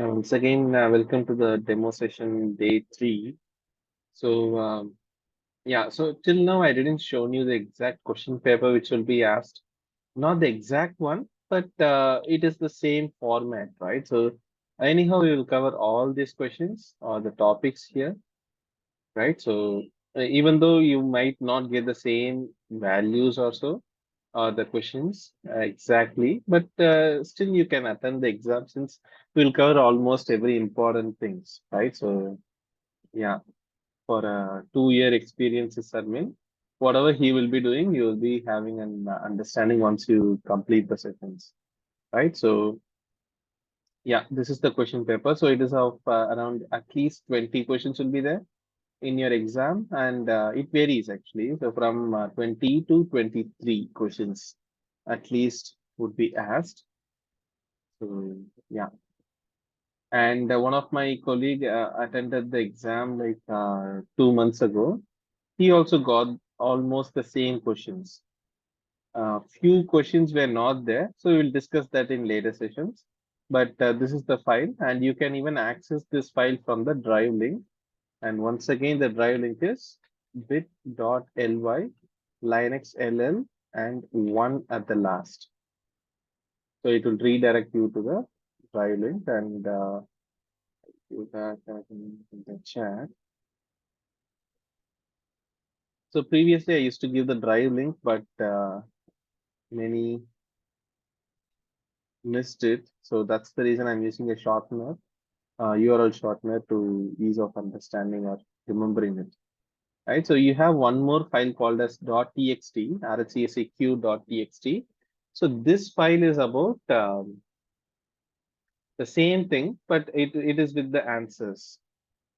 Once again, welcome to the demo session day 3. So, so till now I didn't show you the exact question paper which will be asked. Not the exact one, but it is the same format, right? So, anyhow, we will cover all these questions or the topics here, right? So, even though you might not get the same values or so, or the questions exactly, but still you can attend the exam since we'll cover almost every important things, right? So yeah, for a 2 year experience is admin, whatever he will be doing, you will be having an understanding once you complete the sessions, right? So yeah, this is the question paper. So it is of around at least 20 questions will be there in your exam, and it varies actually. So from 20 to 23 questions at least would be asked. So yeah, and one of my colleague attended the exam like 2 months ago. He also got almost the same questions. Few questions were not there, so we'll discuss that in later sessions. But this is the file, and you can even access this file from the drive link. And once again, the drive link is bit.ly Linux LL and one at the last. So it will redirect you to the drive link and you have that in the chat. So previously I used to give the drive link, but many missed it. So that's the reason I'm using a shortener, URL shortener to ease of understanding or remembering it. Right. So you have one more file called as .txt, RHCSA So this file is about the same thing, but it is with the answers,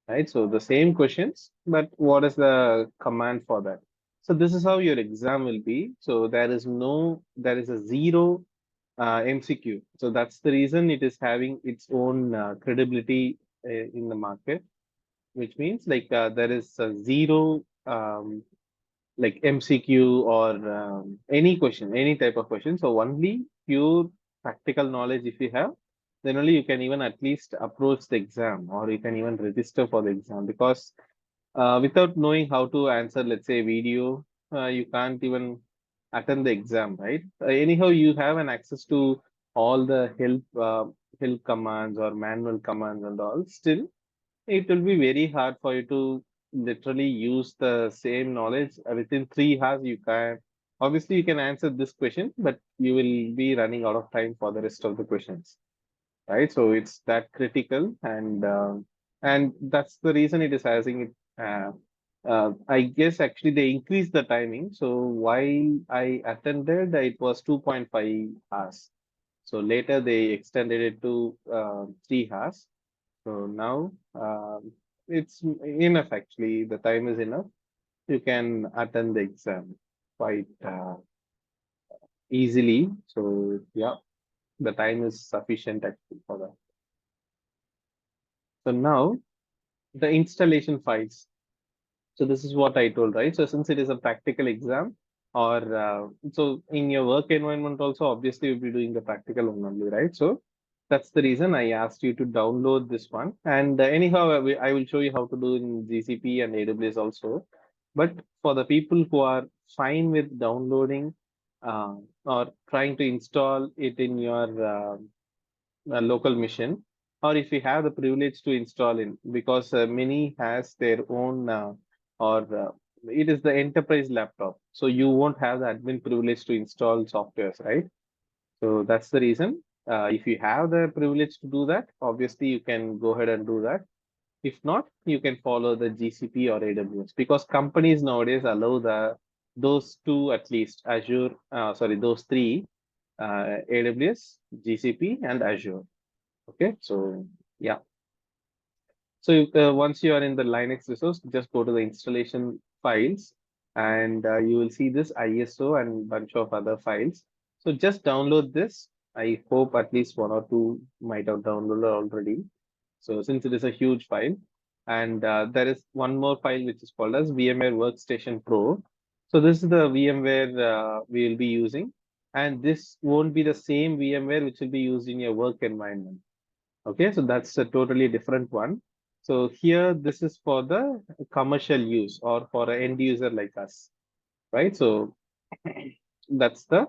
right? So the same questions, but what is the command for that? So this is how your exam will be. So there is a zero MCQ. So that's the reason it is having its own credibility in the market, which means like there is a zero like MCQ or any question, any type of question. So only pure practical knowledge if you have, then only you can even at least approach the exam or you can even register for the exam because without knowing how to answer, let's say video, you can't even attend the exam, right? Anyhow, you have an access to all the help commands or manual commands and all. Still, it will be very hard for you to literally use the same knowledge within 3 hours. You can obviously you can answer this question, but you will be running out of time for the rest of the questions, right? So it's that critical, and that's the reason it is having it. I guess actually they increased the timing. So while I attended, it was 2.5 hours. So later they extended it to 3 hours. So now it's enough actually. The time is enough. You can attend the exam quite easily. So yeah, the time is sufficient actually for that. So now the installation files. So this is what I told, right? So since it is a practical exam, or so in your work environment also, obviously you'll be doing the practical one only, right? So that's the reason I asked you to download this one. And anyhow, I will show you how to do in GCP and AWS also. But for the people who are fine with downloading or trying to install it in your local machine, or if you have the privilege to install in, because many has their own or it is the enterprise laptop, so you won't have the admin privilege to install softwares, right? So that's the reason. If you have the privilege to do that, obviously you can go ahead and do that. If not, you can follow the GCP or AWS because companies nowadays allow those two at least, Azure, sorry, those three, AWS, GCP, and Azure. Okay, so yeah. So once you are in the Linux resource, just go to the installation files and you will see this ISO and bunch of other files. So just download this. I hope at least one or two might have downloaded already. So since it is a huge file, and there is one more file which is called as VMware Workstation Pro. So this is the VMware we will be using, and this won't be the same VMware which will be used in your work environment. Okay, so that's a totally different one. So here, this is for the commercial use or for an end user like us, right? So that's the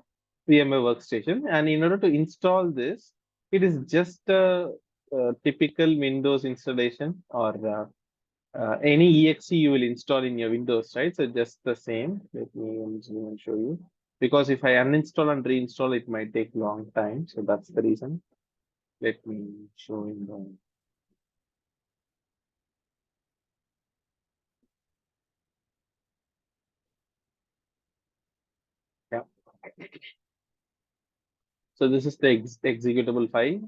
VMware workstation. And in order to install this, it is just a typical Windows installation or any exe you will install in your Windows, right? So just the same. Let me zoom and show you. Because if I uninstall and reinstall, it might take long time. So that's the reason. Let me show in the yeah. So this is the executable file.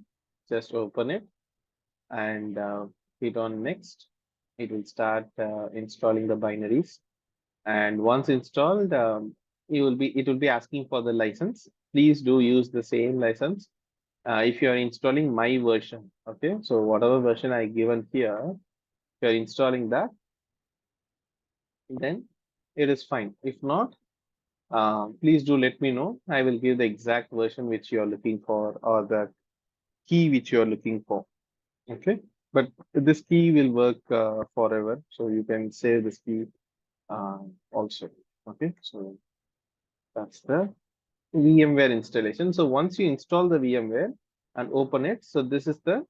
Just open it and hit on next. It will start installing the binaries. And once installed, it will be asking for the license. Please do use the same license if you are installing my version. Okay, so whatever version I given here, if you are installing that, then it is fine. If not, please do let me know. I will give the exact version which you are looking for or the key which you are looking for. Okay, but this key will work forever, so you can save this key also. Okay, so that's the VMware installation. So once you install the VMware and open it, so this is the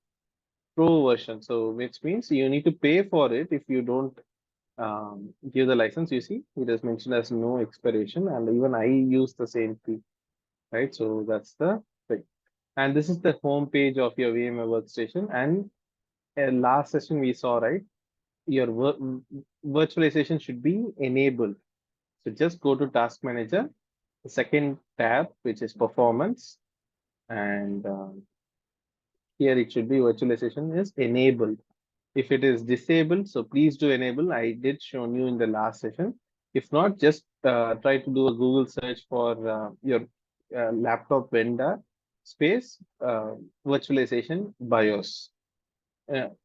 Pro version. So which means you need to pay for it if you don't give the license. You see, it is mentioned as no expiration, and even I use the same fee, right? So that's the thing. And this is the home page of your VMware workstation. And last session we saw, right? Your virtualization should be enabled. So just go to Task Manager, the second tab, which is Performance, and here it should be virtualization is enabled. If it is disabled, so please do enable. I did show you in the last session. If not, just try to do a Google search for your laptop vendor space virtualization BIOS.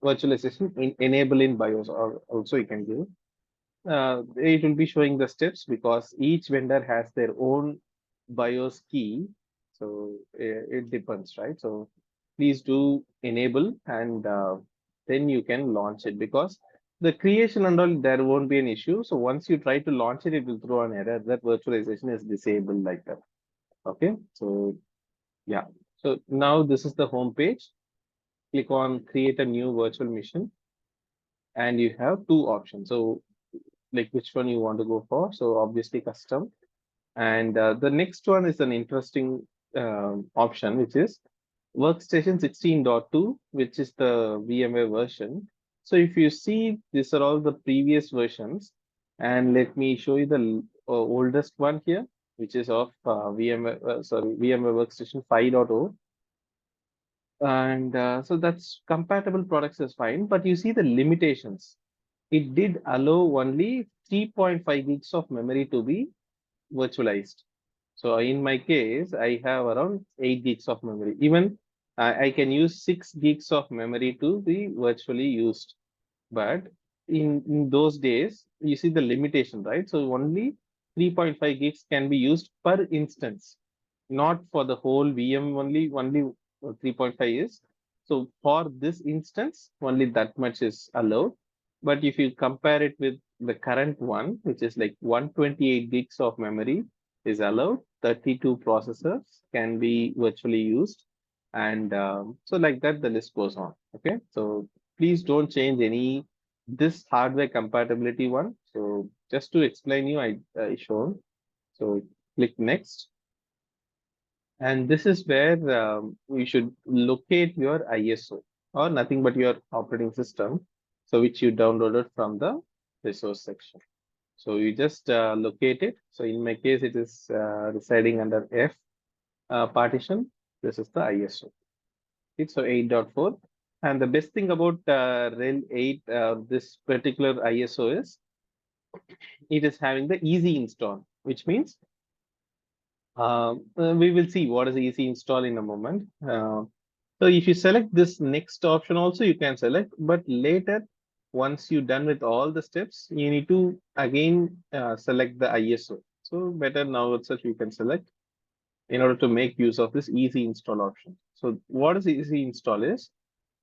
Virtualization enable in BIOS, or also you can give. It will be showing the steps because each vendor has their own BIOS key. So it depends, right? So please do enable and then you can launch it because the creation and all, there won't be an issue. So once you try to launch it, it will throw an error that virtualization is disabled like that. Okay. So yeah. So now this is the home page. Click on create a new virtual machine and you have two options. So like which one you want to go for. So obviously custom. And the next one is an interesting option, which is Workstation 16.2, which is the VMware version. So if you see, these are all the previous versions. And let me show you the oldest one here, which is of VMware Workstation 5.0. And so that's compatible products is fine, but you see the limitations. It did allow only 3.5 gigs of memory to be virtualized. So in my case, I have around 8 gigs of memory. Even I can use 6 gigs of memory to be virtually used. But in those days, you see the limitation, right? So only 3.5 gigs can be used per instance, not for the whole VM only 3.5 is. So for this instance, only that much is allowed. But if you compare it with the current one, which is like 128 gigs of memory is allowed, 32 processors can be virtually used. And so like that, the list goes on. Okay. So please don't change any this hardware compatibility one. So just to explain you, I shown. So click next. And this is where you should locate your ISO or nothing but your operating system. So which you downloaded from the resource section. So you just locate it. So in my case, it is residing under F partition. This is the ISO. It's so 8.4. And the best thing about RHEL 8, this particular ISO is it is having the easy install, which means we will see what is easy install in a moment. So if you select this next option also, you can select, but later, once you're done with all the steps, you need to again select the ISO. So better now itself you can select in order to make use of this easy install option. So what is easy install is,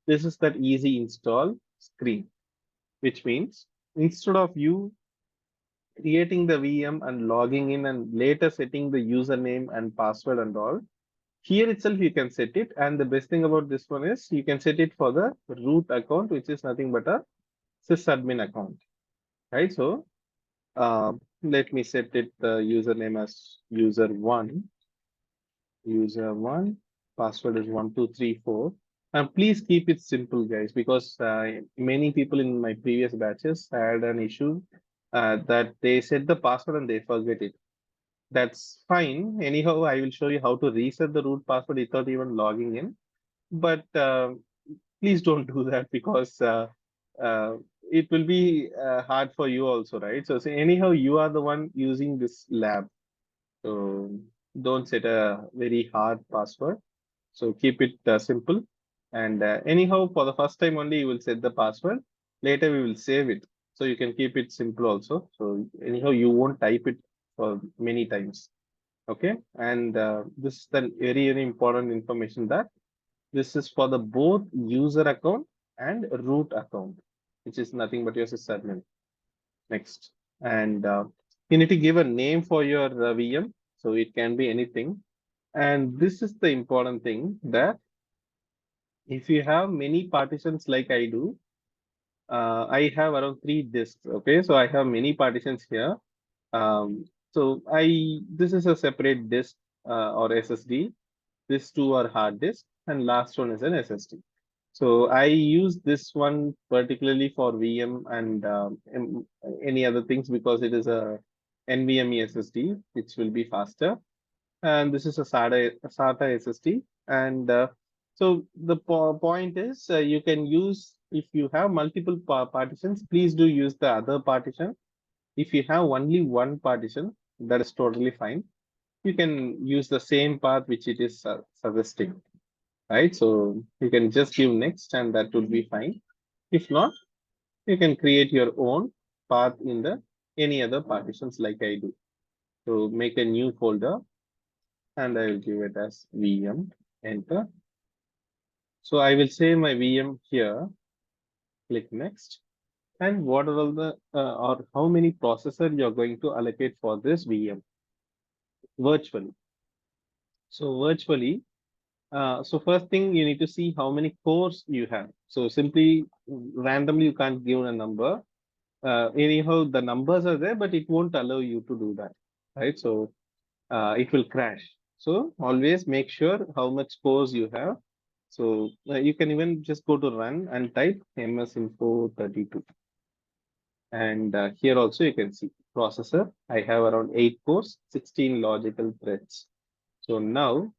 this is that easy install screen, which means instead of you creating the VM and logging in and later setting the username and password and all, here itself you can set it. And the best thing about this one is you can set it for the root account, which is nothing but a sysadmin account, right? So let me set it the username as user one, password is 1234. And please keep it simple, guys, because many people in my previous batches had an issue that they set the password and they forget it. That's fine. Anyhow, I will show you how to reset the root password without even logging in. But please don't do that because uh, it will be hard for you also, right? So, anyhow, you are the one using this lab. So don't set a very hard password. So keep it simple. And anyhow, for the first time only, you will set the password. Later, we will save it. So you can keep it simple also. So anyhow, you won't type it for many times. Okay. And this is the very, very important information that this is for the both user account and root account, which is nothing but your sysadmin. Next. And you need to give a name for your VM. So it can be anything. And this is the important thing that if you have many partitions like I do, I have around 3 disks. Okay, so I have many partitions here. So this is a separate disk or SSD. These two are hard disk, and last one is an SSD. So I use this one particularly for VM and any other things because it is a NVMe SSD, which will be faster. And this is a SATA SSD. And so the point is you can use, if you have multiple partitions, please do use the other partition. If you have only one partition, that is totally fine. You can use the same path which it is suggesting, right? So you can just give next and that will be fine. If not, you can create your own path in the any other partitions like I do. So make a new folder and I will give it as VM, enter. So I will save my VM here, click next. And what are all the, or how many processor you're going to allocate for this VM virtually. So virtually, so first thing you need to see how many cores you have. So simply randomly you can't give a number. Anyhow, the numbers are there, but it won't allow you to do that, right? So it will crash. So always make sure how much cores you have. So you can even just go to run and type msinfo32. And here also you can see processor. I have around 8 cores, 16 logical threads. So now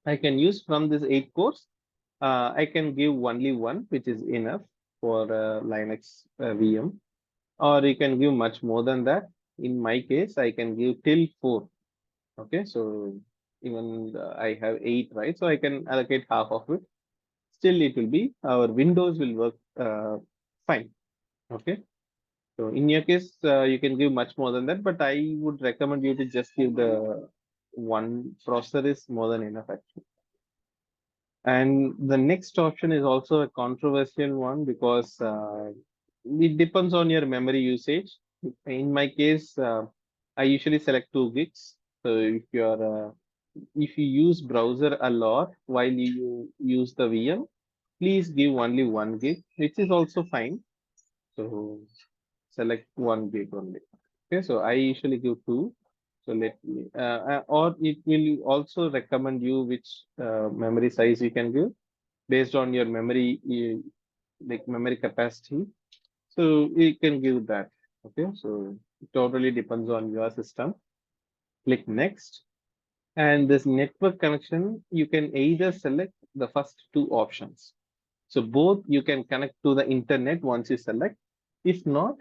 I can use from this 8 cores. I can give only one, which is enough for Linux VM, or you can give much more than that. In my case, I can give till 4. Okay, so even I have 8, right? So I can allocate half of it. Still, it will be our Windows will work fine. Okay, so in your case, you can give much more than that, but I would recommend you to just give the one processor is more than enough actually. And the next option is also a controversial one because it depends on your memory usage. In my case, I usually select 2 gigs. So if you use browser a lot while you use the VM, please give only 1 gig, which is also fine. So select 1 gig only. Okay, so I usually give 2. So let me, or it will also recommend you which memory size you can give based on your memory, like memory capacity. So you can give that. Okay, so it totally depends on your system. Click next. And this network connection, you can either select the first 2 options. So both you can connect to the internet once you select. If not,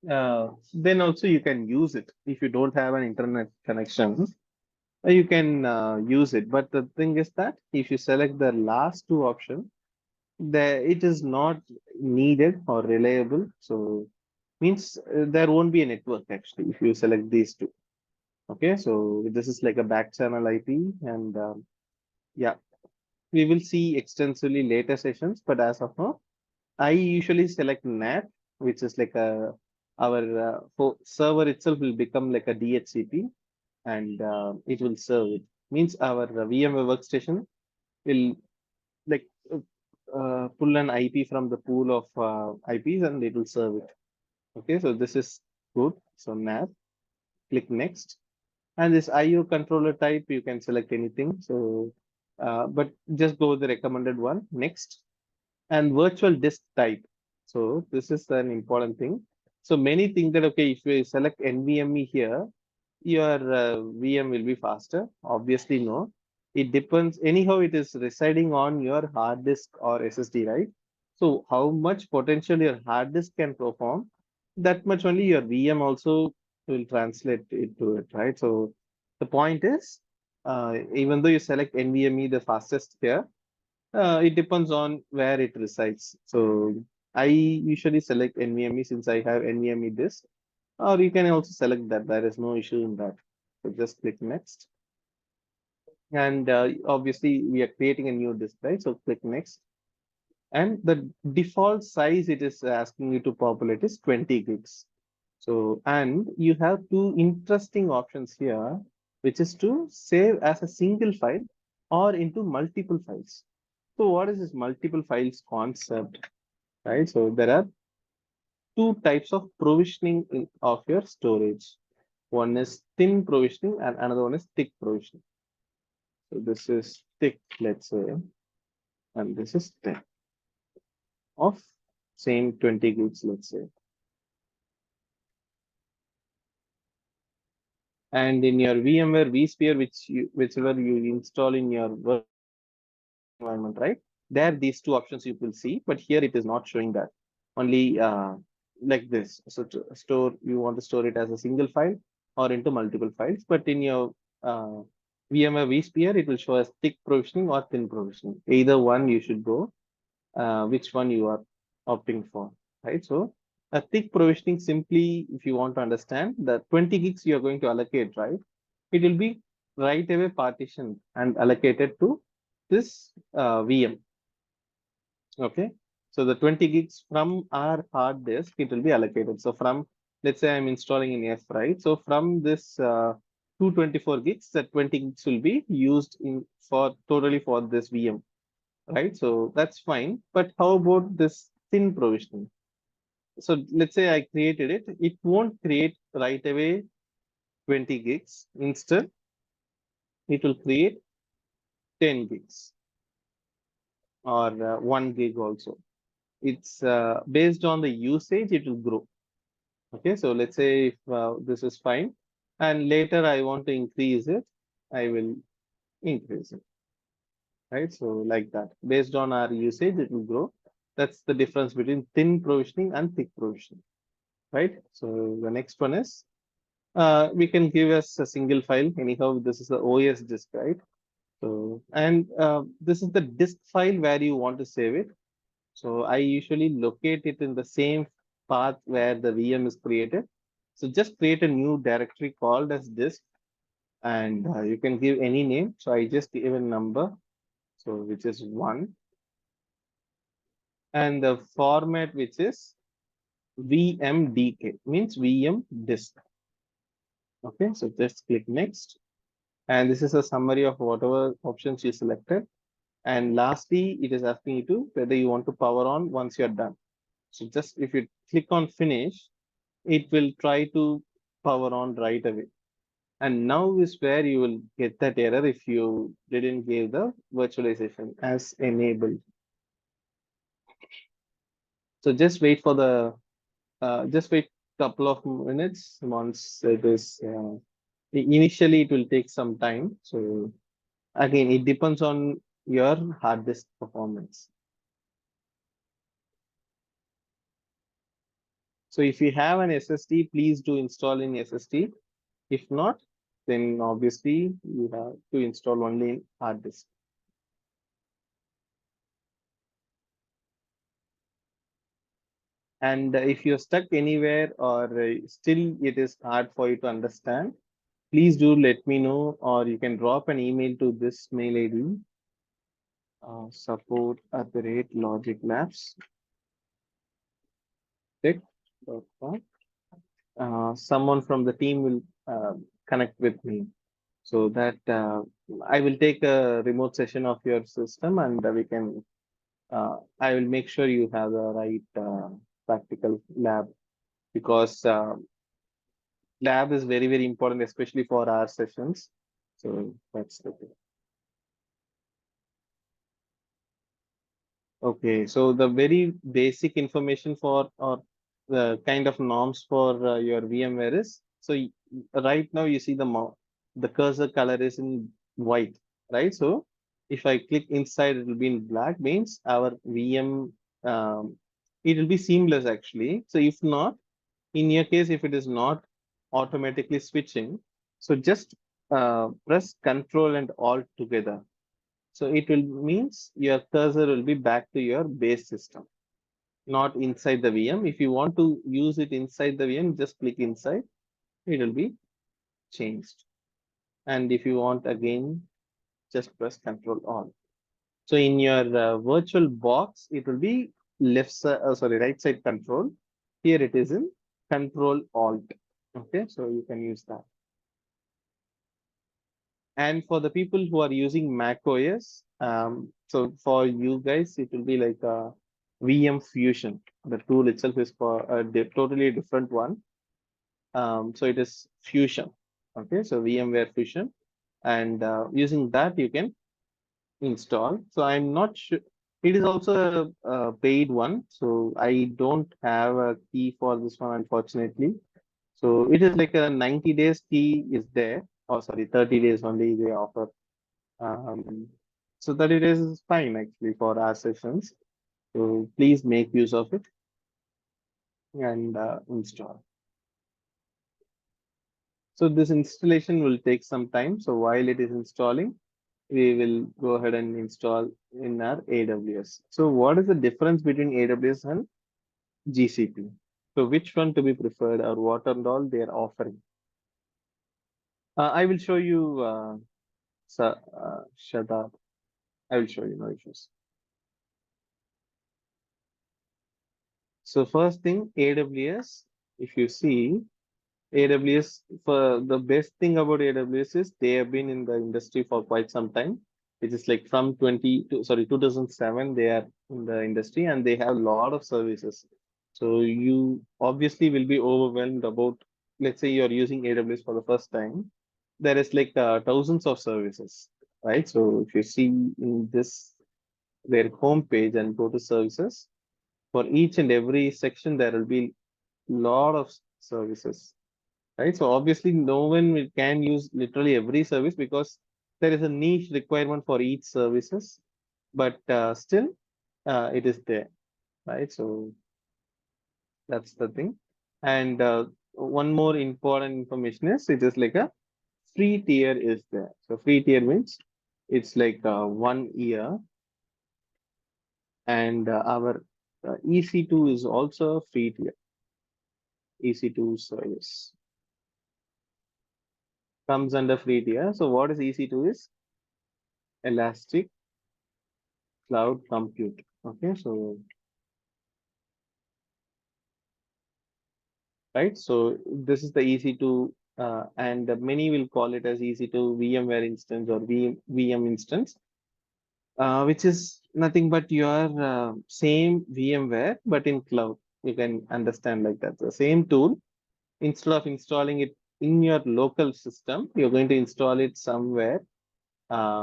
then also you can use it. If you don't have an internet connection, you can use it. But the thing is that if you select the last 2 options, it is not needed or reliable. So means there won't be a network actually if you select these 2. Okay, so this is like a back channel IP and yeah. we will see extensively later sessions, but as of now, I usually select NAT, which is like a our server itself will become like a DHCP, and it will serve it. Means our VMware workstation will like pull an IP from the pool of IPs and it will serve it. Okay, so this is good. So NAT, click next. And this IO controller type, you can select anything. So, but just go with the recommended one. Next. And virtual disk type. So this is an important thing. So many think that, okay, if you select NVMe here, your VM will be faster. Obviously, no. It depends. Anyhow, it is residing on your hard disk or SSD, right? So how much potential your hard disk can perform, that much only your VM also will translate into it, right? So the point is, even though you select NVMe the fastest here, it depends on where it resides. So I usually select NVMe since I have NVMe disk, or you can also select that. There is no issue in that. So just click next. And obviously we are creating a new disk, right? So click next. And the default size it is asking you to populate is 20 gigs. So, and you have two interesting options here, which is to save as a single file or into multiple files. So what is this multiple files concept, right? So there are two types of provisioning of your storage. One is thin provisioning and another one is thick provisioning. So this is thick, let's say, and this is thin of same 20 gigs, let's say. And in your VMware vSphere, whichever you install in your environment, right? There, these two options you will see, but here it is not showing that. Only like this. So to store, you want to store it as a single file or into multiple files. But in your VMware vSphere, it will show as thick provisioning or thin provisioning. Either one you should go, which one you are opting for, right? So a thick provisioning simply, if you want to understand, the 20 gigs you are going to allocate, right? It will be right away partitioned and allocated to this VM. Okay. So the 20 gigs from our hard disk, it will be allocated. So from, let's say I'm installing in F, right? So from this 224 gigs, that 20 gigs will be used in for totally for this VM, right? So that's fine. But how about this thin provisioning? So let's say I created it, it won't create right away 20 gigs. Instead, it will create 10 gigs or 1 gig also. It's based on the usage, it will grow. Okay, so let's say if this is fine, and later I want to increase it, I will increase it, right? So like that, based on our usage, it will grow. That's the difference between thin provisioning and thick provisioning, right? So the next one is, we can give us a single file. Anyhow, this is the OS disk, right? So, and this is the disk file where you want to save it. So I usually locate it in the same path where the VM is created. So just create a new directory called as disk, and you can give any name. So I just give a number, so which is 1, and the format which is VMDK, means VM disk. Okay, so just click next. And this is a summary of whatever options you selected. And lastly, it is asking you to whether you want to power on once you're done. So just if you click on finish, it will try to power on right away. And now is where you will get that error if you didn't give the virtualization as enabled. So just wait for the, just wait couple of minutes. Once it is, initially it will take some time. So again, it depends on your hard disk performance. So if you have an SSD, please do install in SSD. If not, then obviously you have to install only in hard disk. And if you're stuck anywhere or still it is hard for you to understand, please do let me know, or you can drop an email to this mail ID. support@logiclabs. Tech.com. Someone from the team will connect with me so that I will take a remote session of your system and we can, I will make sure you have the right practical lab because lab is very, very important, especially for our sessions. So that's the thing. Okay, so the very basic information for or the kind of norms for your VMware is so right now you see the cursor color is in white, right? So if I click inside, it will be in black, means our VM it will be seamless actually. So if not, in your case, if it is not automatically switching, so just press Control and Alt together. So it will means your cursor will be back to your base system, not inside the VM. If you want to use it inside the VM, just click inside. It will be changed. And if you want again, just press Control Alt. So in your virtual box, it will be left side, sorry, right side control. Here it is in Control Alt. Okay, so you can use that. And for the people who are using Mac OS, so for you guys, it will be like a VM Fusion. The tool itself is for a totally different one. So it is Fusion. Okay, so VMware Fusion, and using that you can install. So I'm not sure. It is also a paid one, so I don't have a key for this one, unfortunately. So it is like a 90 days key is there. Oh, sorry, 30 days only they offer. Um, so 30 days is fine actually for our sessions. So please make use of it and install. So this installation will take some time. So while it is installing, we will go ahead and install in our AWS. So what is the difference between AWS and GCP? So which one to be preferred or what and all they are offering? I will show you, Shadab. I will show you, no issues. So first thing, AWS, if you see, AWS, for the best thing about AWS is they have been in the industry for quite some time. It is like from 2007, they are in the industry and they have a lot of services. So you obviously will be overwhelmed about, let's say you're using AWS for the first time. There is like thousands of services, right? So if you see in this, their homepage and go to services, for each and every section, there will be lot of services, right? So obviously, no one can use literally every service because there is a niche requirement for each services, but still it is there, right? So that's the thing. And one more important information is it is like a free tier is there. So free tier means it's like 1 year, and our EC2 is also a free tier. EC2 service comes under free tier. So what is EC2 is Elastic Cloud Compute. Okay, so right, so this is the EC2, and many will call it as EC2 VMware instance or VM instance, which is nothing but your same VMware but in cloud. You can understand like that. The same tool, instead of installing it in your local system, you're going to install it somewhere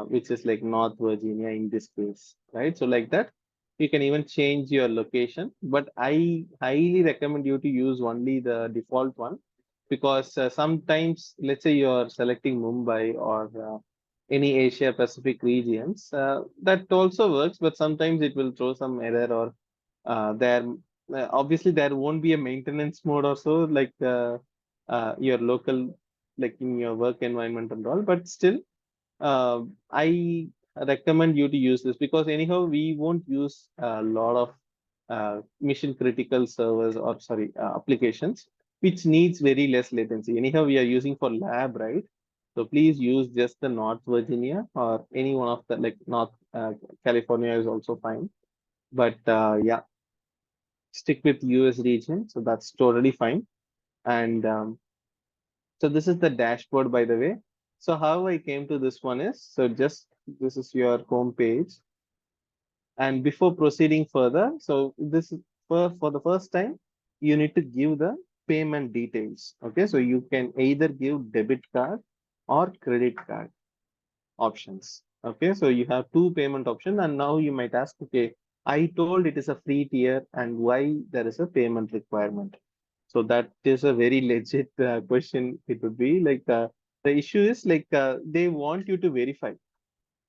which is like North Virginia in this case, right? So like that, you can even change your location, but I highly recommend you to use only the default one because sometimes, let's say you're selecting Mumbai or any Asia Pacific regions, that also works, but sometimes it will throw some error or there obviously there won't be a maintenance mode or so like your local, like in your work environment and all, but still I recommend you to use this because anyhow we won't use a lot of mission critical servers or sorry applications which needs very less latency. Anyhow we are using for lab, right? So please use just the North Virginia or any one of the like North California is also fine. But yeah, stick with US region. So that's totally fine. And so this is the dashboard, by the way. So how I came to this one is, so just this is your home page. And before proceeding further, so this is for the first time, you need to give the payment details. Okay, so you can either give debit card or credit card options. Okay, so you have two payment options, and now you might ask, okay, I told it is a free tier, and why there is a payment requirement? So that is a very legit question. It would be like the issue is like they want you to verify.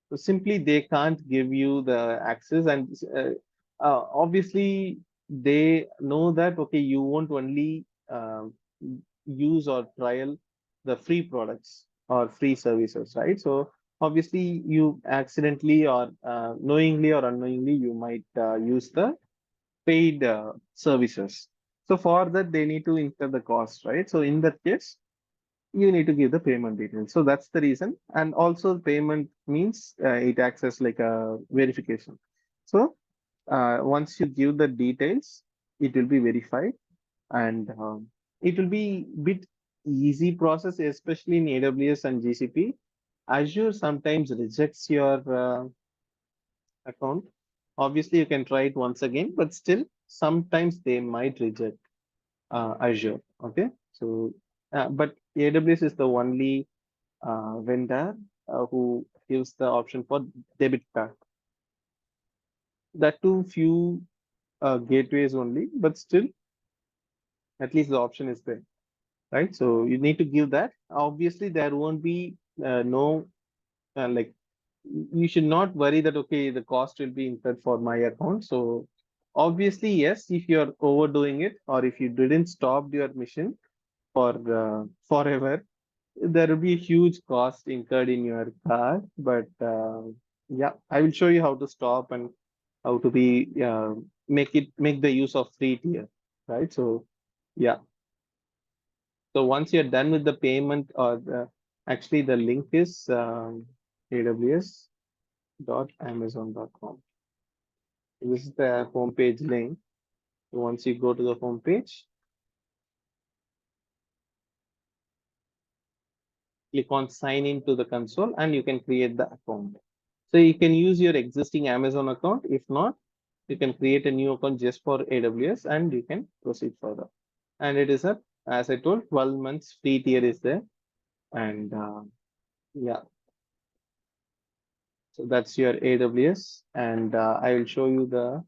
So simply they can't give you the access, and obviously they know that okay, you won't only use or trial the free products or free services, right? So obviously you accidentally or knowingly or unknowingly you might use the paid services. So for that they need to incur the cost, right? So in that case you need to give the payment details. So that's the reason. And also payment means it acts as like a verification. So once you give the details, it will be verified and it will be bit easy process, especially in AWS and GCP. Azure sometimes rejects your account. Obviously, you can try it once again, but still sometimes they might reject Azure. Okay, so but AWS is the only vendor who gives the option for debit card. That too few gateways only, but still at least the option is there, right? So you need to give that. Obviously, there won't be no like you should not worry that okay the cost will be incurred for my account. So obviously yes, if you're overdoing it or if you didn't stop your mission for forever, there will be a huge cost incurred in your card, but yeah, I will show you how to stop and how to be make the use of free tier, right? So yeah, so once you're done with the payment or actually the link is aws.amazon.com. This is the homepage link. Once you go to the homepage, click on sign in to the console and you can create the account. So you can use your existing Amazon account. If not, you can create a new account just for AWS and you can proceed further. And it is a, as I told, 12 months free tier is there. And yeah, so that's your AWS. And I will show you the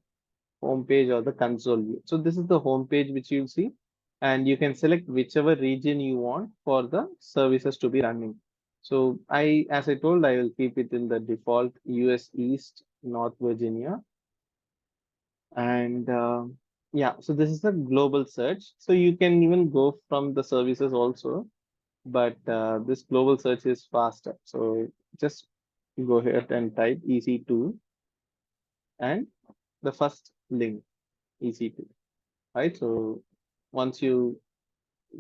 home page or the console view. So this is the home page which you'll see. And you can select whichever region you want for the services to be running. So as I told, I will keep it in the default US East, North Virginia. And yeah, so this is a global search. So you can even go from the services also, but this global search is faster. So just go ahead and type EC2 and the first link EC2, right? So once you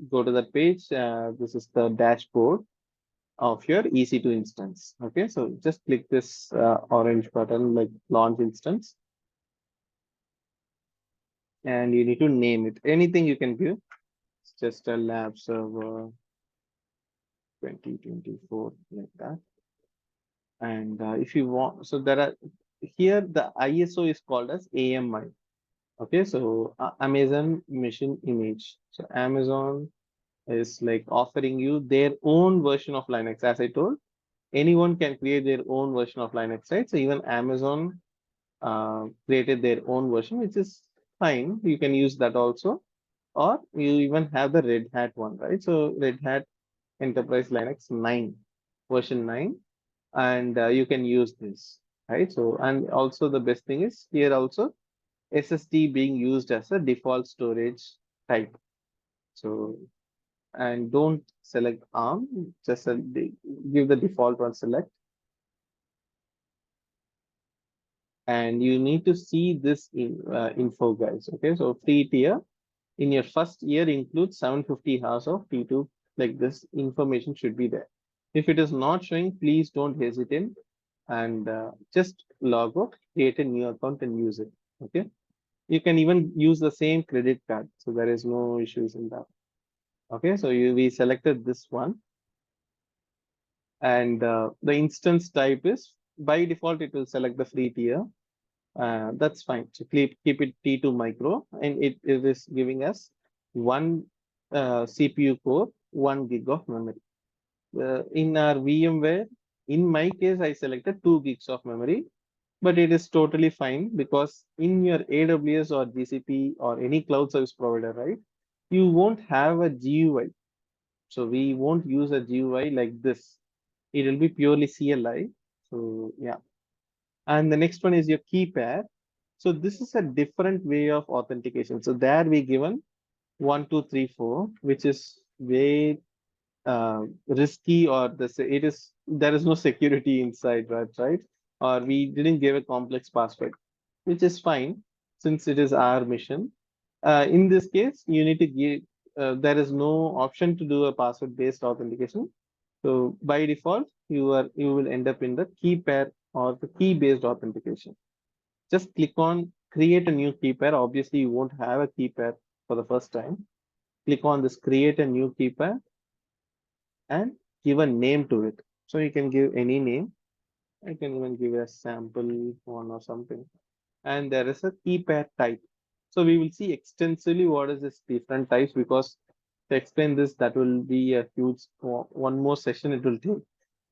go to that page, this is the dashboard of your EC2 instance. Okay, so just click this orange button like launch instance and you need to name it. Anything you can give. It's just a lab server 2024 like that. And if you want, so there are here the ISO is called as AMI. Okay, so Amazon Machine Image. So Amazon is like offering you their own version of Linux. As I told, anyone can create their own version of Linux, right? So even Amazon created their own version, which is fine. You can use that also, or you even have the Red Hat one, right? So Red Hat Enterprise Linux 9 version 9, and you can use this, right? So and also the best thing is here also SSD being used as a default storage type. So and don't select ARM, just give the default one select. And you need to see this info, guys. Okay, so free tier in your first year includes 750 hours of T2. Like this information should be there. If it is not showing, please don't hesitate and just log out, create a new account and use it. Okay. You can even use the same credit card. So there is no issues in that. Okay. So we selected this one and the instance type is by default, it will select the free tier. That's fine. So keep it T2 micro and it is giving us one CPU core, 1 gig of memory. In our VMware, in my case, I selected 2 gigs of memory, but it is totally fine because in your AWS or GCP or any cloud service provider, right, you won't have a GUI. So we won't use a GUI like this. It will be purely CLI. So yeah. And the next one is your key pair. So this is a different way of authentication. So there we given 1, 2, 3, 4, which is way risky or it is there is no security inside that, right? Or we didn't give a complex password, which is fine since it is our mission. In this case, you need to give there is no option to do a password based authentication. So by default, you will end up in the key pair or the key based authentication. Just click on create a new key pair. Obviously, you won't have a key pair for the first time. Click on this create a new key pair and give a name to it. So you can give any name. I can even give a sample one or something. And there is a key pair type. So we will see extensively what is this different types because to explain this, that will be a huge one more session it will take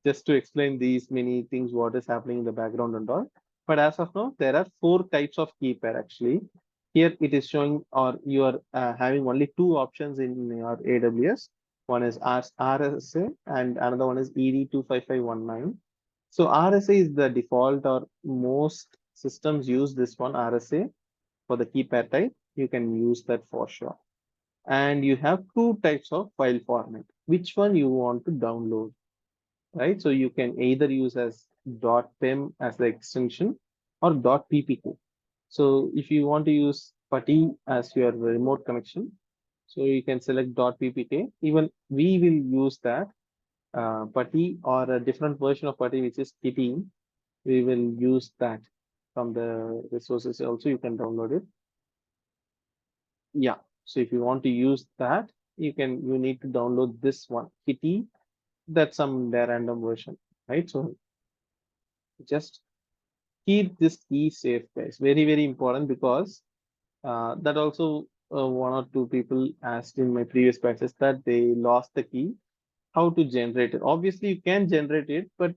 just to explain these many things, what is happening in the background and all. But as of now, there are 4 types of key pair actually. Here it is showing, or you are having only 2 options in your AWS. One is RSA and another one is ED25519. So RSA is the default or most systems use this one RSA for the key pair type. You can use that for sure. And you have 2 types of file format. Which one you want to download, right? So you can either use as .pem as the extension or .ppk. So if you want to use PuTTY as your remote connection, so you can select .ppk. Even we will use that PuTTY or a different version of PuTTY, which is Kitty. We will use that from the resources. Also, you can download it. Yeah. So if you want to use that, you need to download this one, Kitty. That's some random version, right? So just keep this key safe, guys. Very, very important because that also one or two people asked in my previous batches that they lost the key. How to generate it? Obviously, you can generate it, but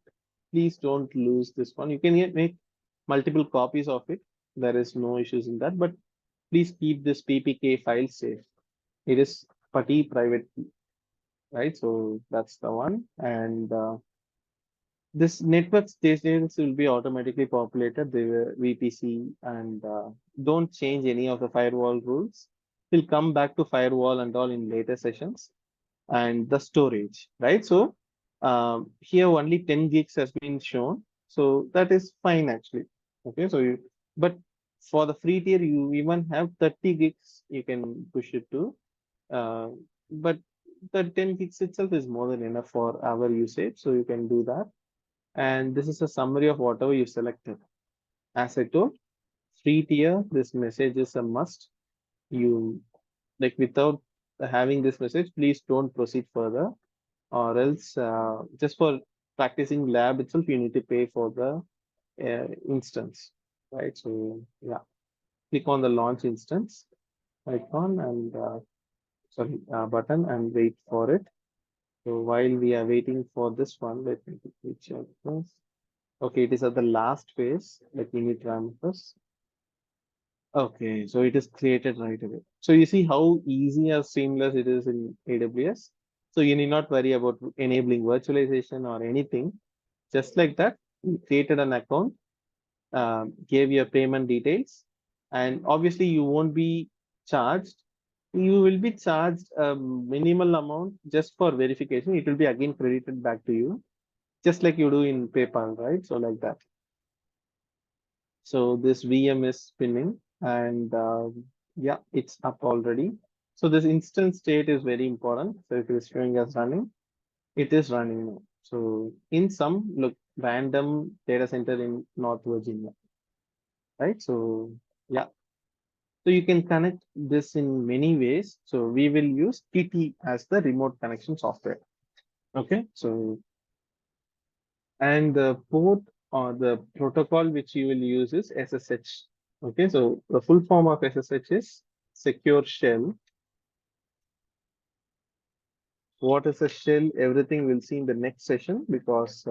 please don't lose this one. You can make multiple copies of it. There is no issues in that, but please keep this PPK file safe. It is PuTTY private key, right? So that's the one. And this network stations will be automatically populated. They were VPC and don't change any of the firewall rules. We'll come back to firewall and all in later sessions and the storage, right? So here only 10 gigs has been shown. So that is fine actually. Okay, so but for the free tier, you even have 30 gigs, you can push it to. Uh, but the 10 gigs itself is more than enough for our usage. So you can do that. And this is a summary of whatever you selected. As I told, free tier, this message is a must. You like without having this message, please don't proceed further, or else just for practicing lab itself, you need to pay for the instance, right? So yeah, click on the launch instance icon and sorry button and wait for it. So while we are waiting for this one, let me quickly check this. Okay, it is at the last phase. Let me need run first. Okay, so it is created right away. So you see how easy or seamless it is in AWS. So you need not worry about enabling virtualization or anything. Just like that, you created an account, gave your payment details, and obviously you won't be charged. You will be charged a minimal amount just for verification. It will be again credited back to you, just like you do in PayPal, right? So like that. So this VM is spinning and yeah, it's up already. So this instance state is very important. So if it is showing as running, it is running now. So in some, look, random data center in North Virginia, right? So yeah, so you can connect this in many ways. So we will use TT as the remote connection software. Okay, so and the port or the protocol which you will use is SSH. Okay, so the full form of SSH is secure shell. What is a shell? Everything we'll see in the next session, because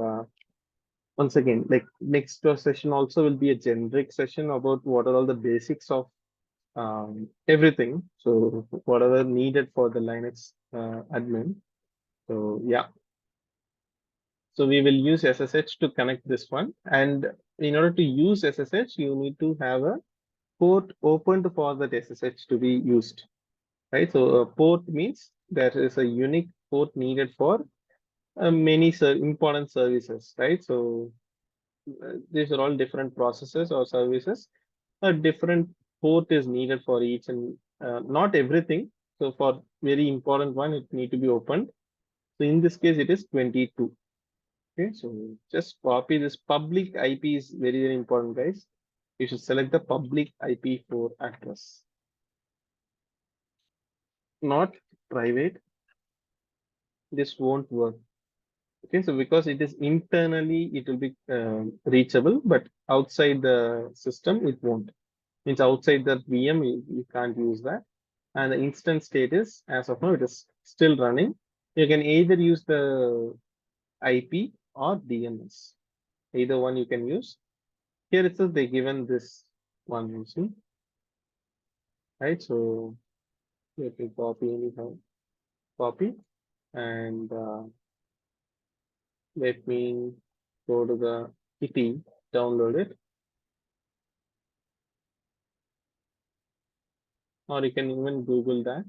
once again, like next session also will be a generic session about what are all the basics of everything. So whatever needed for the Linux admin. So yeah, so we will use SSH to connect this one. And in order to use SSH, you need to have a port opened for that SSH to be used, right? So a port means there is a unique port needed for many important services, right? So these are all different processes or services. A different port is needed for each, and not everything. So for very important one, it need to be opened. So in this case, it is 22. Okay, so just copy this public IP is very, very important, guys. You should select the public IP4 address, not private. This won't work. Okay, so because it is internally, it will be reachable, but outside the system, it won't. Means outside the VM, you can't use that. And the instant state is, as of now, it is still running. You can either use the IP or DNS. Either one you can use. Here it says they given this one, you see, right? So let me copy anyhow, copy, and let me go to the kitty, download it, or you can even Google that.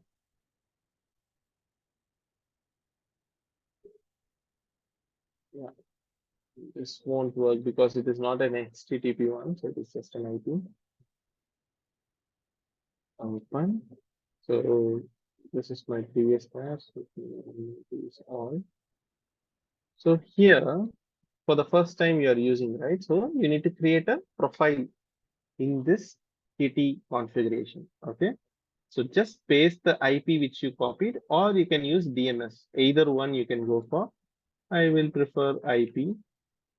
Yeah, this won't work because it is not an HTTP one, so it is just an IP. Open. So this is my previous class. These all. So here, for the first time you are using, right? So you need to create a profile in this kitty configuration. Okay. So just paste the IP which you copied, or you can use DNS. Either one you can go for. I will prefer IP,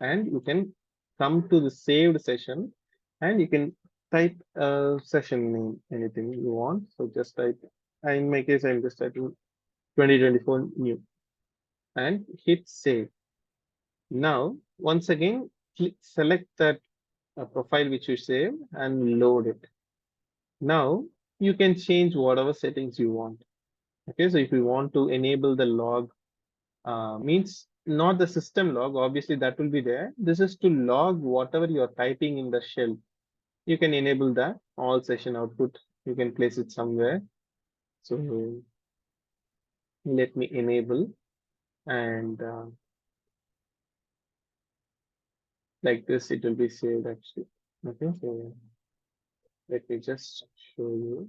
and you can come to the saved session, and you can type a session name, anything you want. So just type, in my case, I'm just typing 2024 new and hit save. Now, once again, select that profile which you saved and load it. Now, you can change whatever settings you want. Okay, so if you want to enable the log, means not the system log, obviously that will be there. This is to log whatever you're typing in the shell. You can enable that all session output. You can place it somewhere. So let me enable, and like this, it will be saved actually. Okay, so let me just show you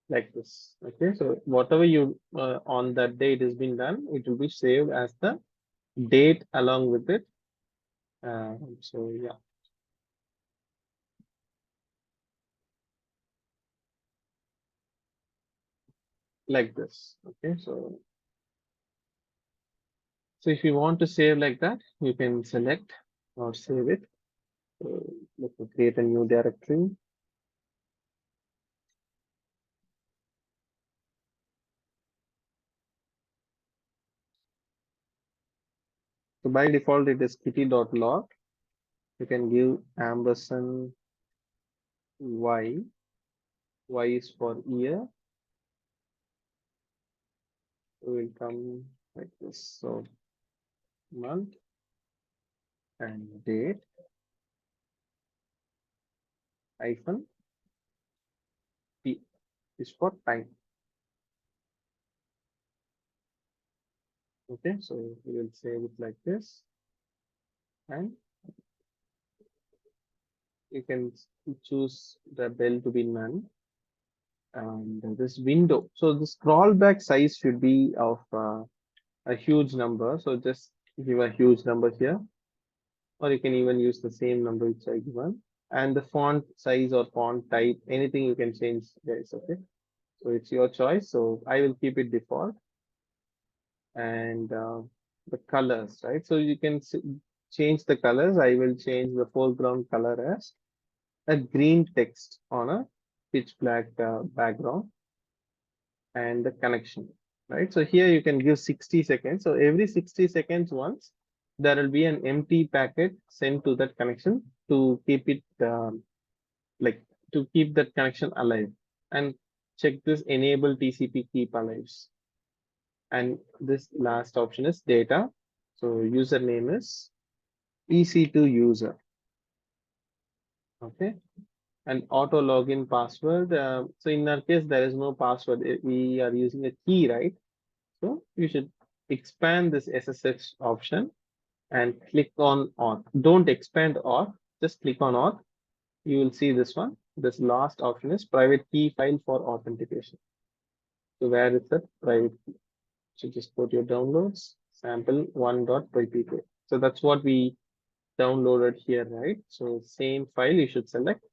like this. Okay, so whatever you on that day it has been done, it will be saved as the date along with it. So yeah, like this. Okay, so if you want to save like that, you can select or save it. So let me create a new directory. So by default, it is kitty.log. You can give ampersand y. Y is for year. We will come like this. So month and date hyphen p is for time. Okay, so we will save it like this, and you can choose the bell to be none. And this window, so the scroll back size should be of a huge number. So just give a huge number here, or you can even use the same number which I given. And the font size or font type, anything you can change, guys. Okay. So it's your choice. So I will keep it default. And the colors, right? So you can change the colors. I will change the foreground color as a green text on a pitch black background, and the connection, right? So here you can give 60 seconds. So every 60 seconds once, there will be an empty packet sent to that connection to keep it like to keep that connection alive. And check this enable TCP keep alive. And this last option is data. So username is EC2 user. Okay. And auto login password. So in our case, there is no password. We are using a key, right? So you should expand this SSH option and click on auth. Don't expand auth, just click on auth. You will see this one. This last option is private key file for authentication. So where is that private key? So just go to your downloads, sample 1.pk. So that's what we downloaded here, right? So same file you should select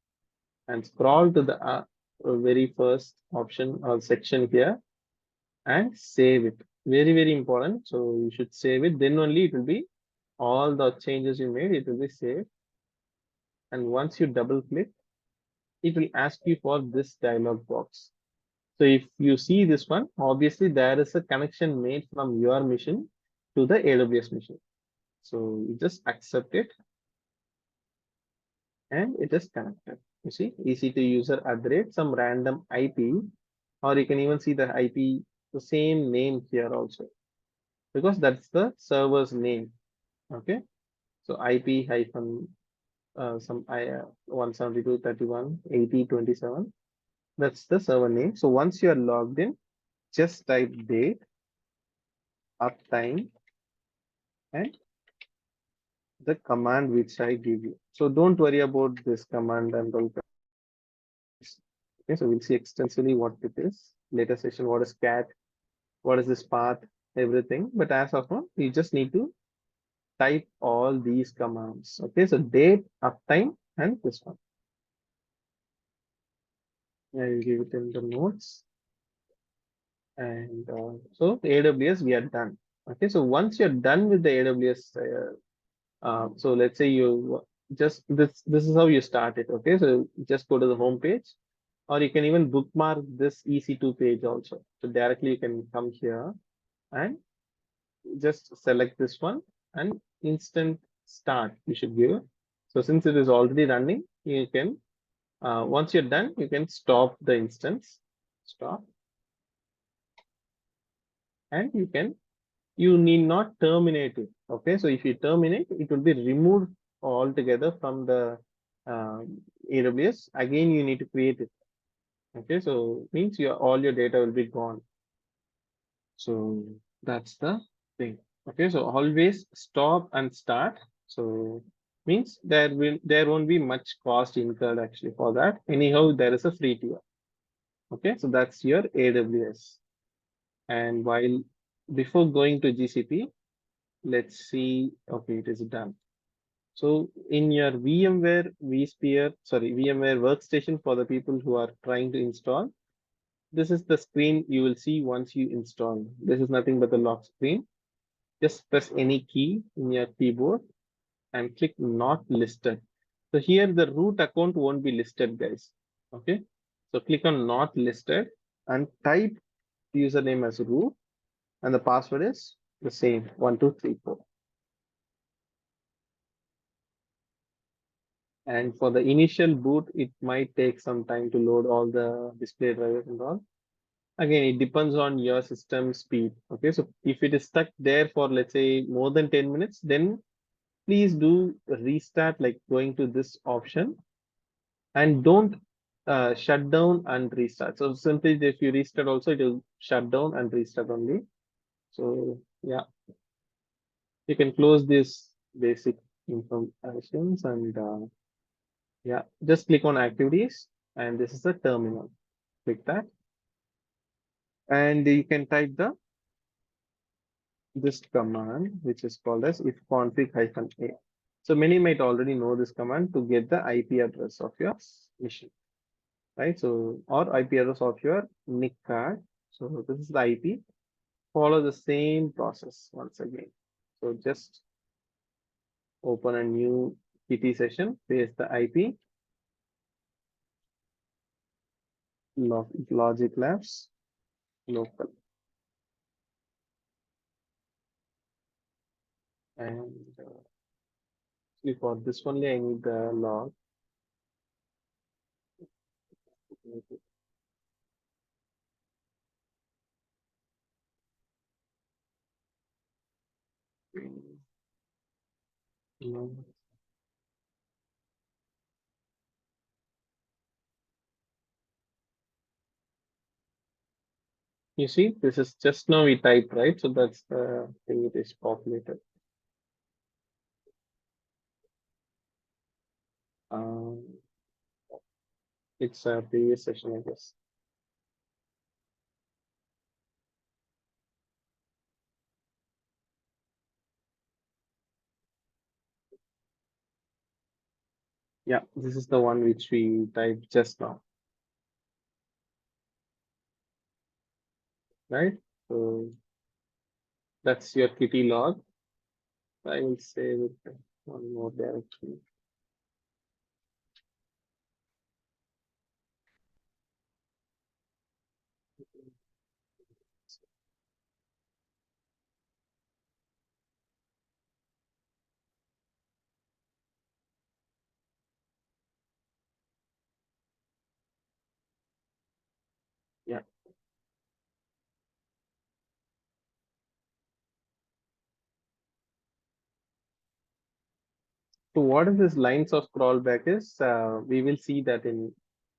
and scroll to the very first option or section here and save it. Very, very important. So you should save it. Then only it will be all the changes you made, it will be saved. And once you double click, it will ask you for this dialog box. So if you see this one, obviously there is a connection made from your machine to the AWS machine. So you just accept it and it is connected. You see, EC2 user at the rate, some random IP, or you can even see the IP, the same name here also, because that's the server's name. Okay. So IP hyphen some 172.31.80.27. That's the server name. So once you are logged in, just type date, uptime, and the command which I give you. So don't worry about this command and all. Okay, so we'll see extensively what it is. Later session, what is cat, what is this path, everything. But as of now, you just need to type all these commands. Okay, so date, uptime, and this one. I will give it in the notes. And so AWS, we are done. Okay, so once you're done with the AWS, so let's say you just this is how you start it. Okay, so just go to the home page, or you can even bookmark this EC2 page also. So directly you can come here and just select this one and instant start you should give. So since it is already running, you can once you're done, you can stop the instance, stop, and you need not terminate it. Okay, so if you terminate, it will be removed altogether from the AWS. Again, you need to create it. Okay, so means your all your data will be gone. So that's the thing. Okay, so always stop and start. So means there won't be much cost incurred actually for that. Anyhow, there is a free tier. Okay, so that's your AWS. And while before going to GCP, let's see. Okay, it is done. So in your VMware vSphere, sorry, VMware workstation for the people who are trying to install, this is the screen you will see once you install. This is nothing but the lock screen. Just press any key in your keyboard and click not listed. So here the root account won't be listed, guys. Okay. So click on not listed and type username as root, and the password is the same 1234. And for the initial boot, it might take some time to load all the display drivers and all. Again, it depends on your system speed. Okay, so if it is stuck there for let's say more than 10 minutes, then please do restart, like going to this option, and don't shut down and restart. So simply if you restart also, it will shut down and restart only. So yeah, you can close this basic informations and yeah, just click on activities, and this is the terminal. Click that, and you can type the this command, which is called as if config -a. So many might already know this command to get the IP address of your machine, right? So, or IP address of your NIC card. So this is the IP. Follow the same process once again. So just open a new PT session, paste the IP, Logic Labs, local, and for this only I need the log. You see, this is just now we typed, right? So that's the thing it is populated. Um, it's a previous session, I guess. Yeah, this is the one which we typed just now, right? So that's your kitty log. I will save it one more directory. Yeah. So what is this lines of crawlback is? We will see that in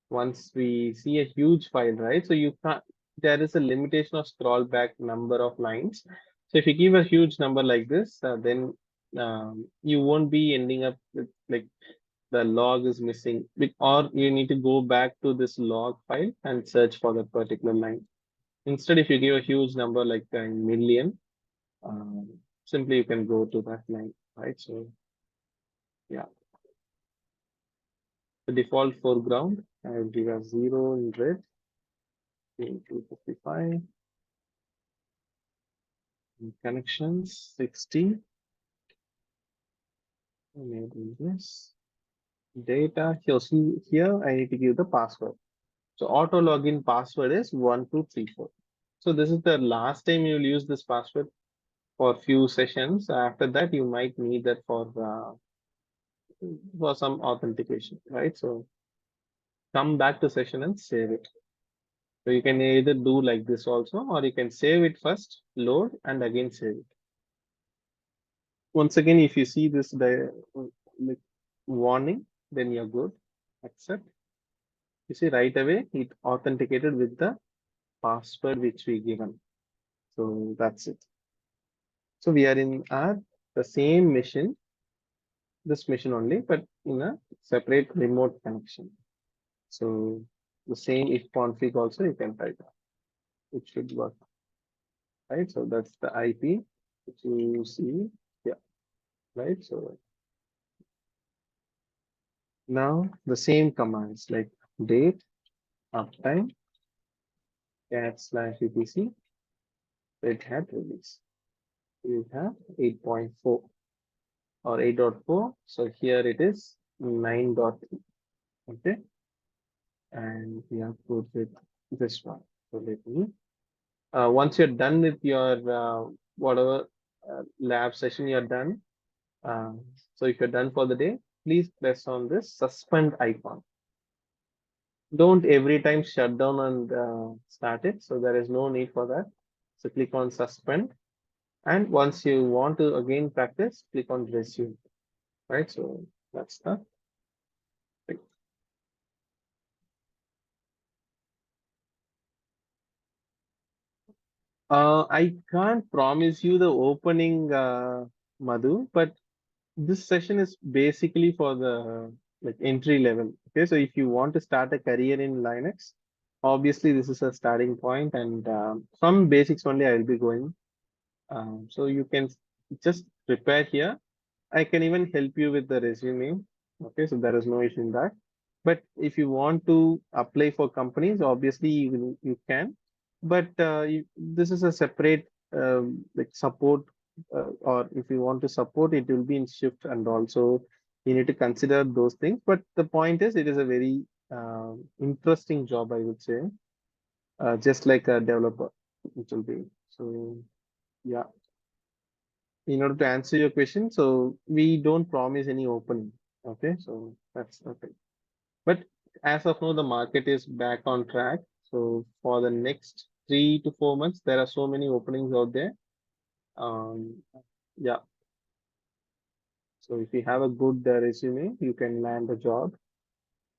once we see a huge file, right? So you can't, there is a limitation of scroll back number of lines. So if you give a huge number like this, then you won't be ending up with like the log is missing, or you need to go back to this log file and search for that particular line. Instead, if you give a huge number like a million, um, simply you can go to that line, right? So yeah, the default foreground, I will give a 0 in red, 255. Connections 60. Enable this. Data here. See here, I need to give the password. So auto login password is 1234. So this is the last time you'll use this password for few sessions. After that, you might need that for some authentication, right? So come back to session and save it. So you can either do like this also, or you can save it first, load, and again save it. Once again, if you see this like warning, then you're good. Accept. You see right away it authenticated with the password which we given. So that's it. So we are in the same mission, this mission only, but in a separate remote connection. So the same if config also you can type. It should work. Right. So that's the IP which you see. Yeah. Right. So now the same commands like date, uptime, cat/etc, red hat release. We have 8.4 or 8.4. So here it is 9.3. Okay. And we have put with this one. So let me, once you're done with your whatever lab session you're done. So if you're done for the day, please press on this suspend icon. Don't every time shut down and start it. So there is no need for that. So click on suspend. And once you want to again practice, click on resume. Right. So that's the thing. I can't promise you the opening, Madhu, but this session is basically for the like entry level. Okay, so if you want to start a career in Linux, obviously this is a starting point, and some basics only I will be going. So you can just prepare here. I can even help you with the resume. Okay, so there is no issue in that. But if you want to apply for companies, obviously you can. But this is a separate like support, or if you want to support, it will be in shift, and also you need to consider those things. But the point is, it is a very interesting job, I would say, just like a developer, it will be. So yeah, in order to answer your question, so we don't promise any opening. Okay, so that's okay. But as of now, the market is back on track. So for the next 3 to 4 months, there are so many openings out there. Um, yeah. So if you have a good resume, you can land a job,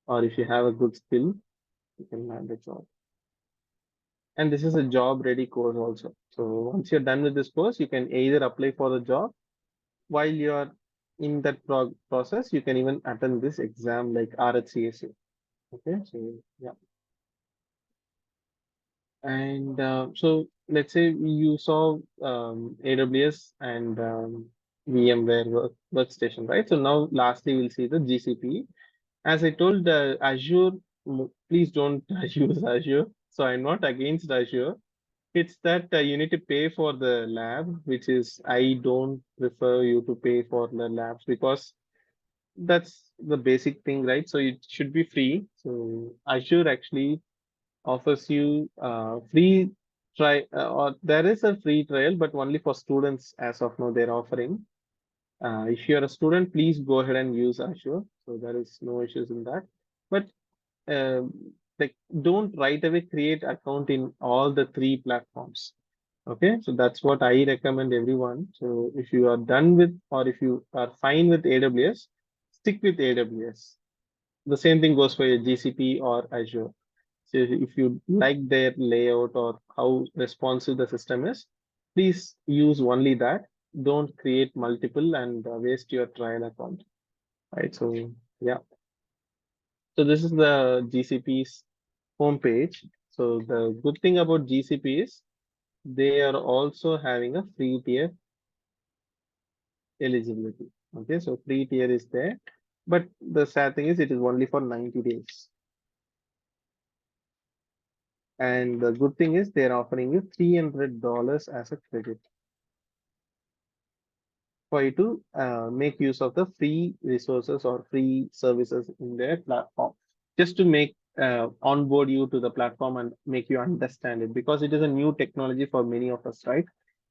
or if you have a good skill, you can land a job. And this is a job ready course also. So once you're done with this course, you can either apply for the job. While you're in that process, you can even attend this exam like RHCSA. Okay, so yeah. And so let's say you saw AWS and VMware workstation, right? So now lastly, we'll see the GCP. As I told Azure, please don't use Azure. So I'm not against Azure. It's that you need to pay for the lab, which is I don't prefer you to pay for the labs because that's the basic thing, right? So it should be free. So Azure actually offers you free try, or there is a free trial, but only for students as of now they're offering. If you're a student, please go ahead and use Azure. So there is no issues in that. But like don't right away create account in all the three platforms. Okay, so that's what I recommend everyone. So if you are done with, or if you are fine with AWS, stick with AWS. The same thing goes for your GCP or Azure. So if you like their layout or how responsive the system is, please use only that. Don't create multiple and waste your trial account. Right. So yeah. So this is the GCP's homepage. So the good thing about GCP is they are also having a free tier eligibility. Okay, so free tier is there, but the sad thing is it is only for 90 days. And the good thing is they're offering you $300 as a credit for you to make use of the free resources or free services in their platform, just to make onboard you to the platform and make you understand it, because it is a new technology for many of us, right?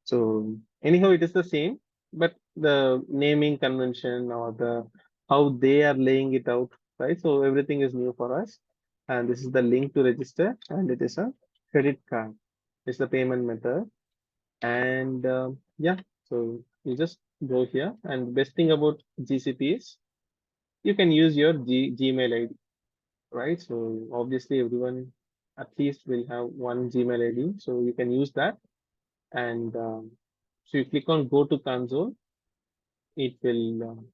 So anyhow, it is the same, but the naming convention or the how they are laying it out, right? So everything is new for us. And this is the link to register, and it is a credit card. It's the payment method. And yeah, so you just go here. And the best thing about GCP is you can use your Gmail ID, right? So obviously everyone at least will have one Gmail ID. So you can use that. And so you click on go to console, it will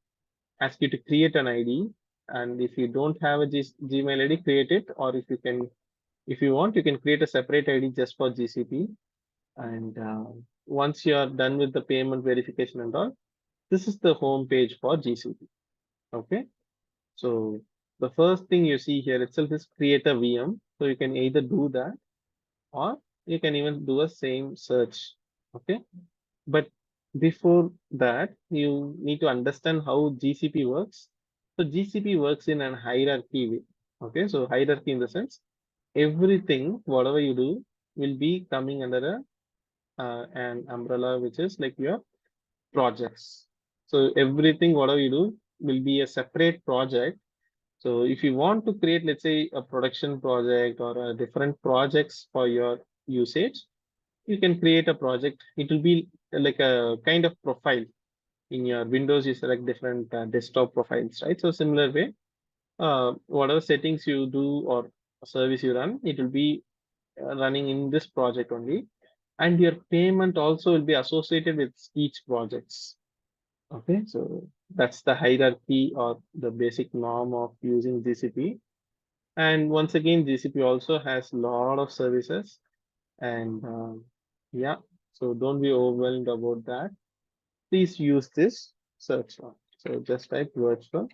ask you to create an ID. And if you don't have a Gmail ID, create it. Or if you can, if you want, you can create a separate ID just for GCP. And once you are done with the payment verification and all, this is the home page for GCP. Okay. So the first thing you see here itself is create a VM. So you can either do that, or you can even do a same search. Okay. But before that, you need to understand how GCP works. So GCP works in an hierarchy way. Okay. So hierarchy in the sense everything, whatever you do, will be coming under an umbrella, which is like your projects. So everything, whatever you do, will be a separate project. So if you want to create, let's say, a production project or a different projects for your usage, you can create a project. It will be like a kind of profile. In your Windows, you select different desktop profiles, right? So similar way, whatever settings you do or service you run, it will be running in this project only. And your payment also will be associated with each projects. Okay, so that's the hierarchy or the basic norm of using GCP. And once again, GCP also has a lot of services. And yeah, So don't be overwhelmed about that. Please use this search bar. So just type virtual.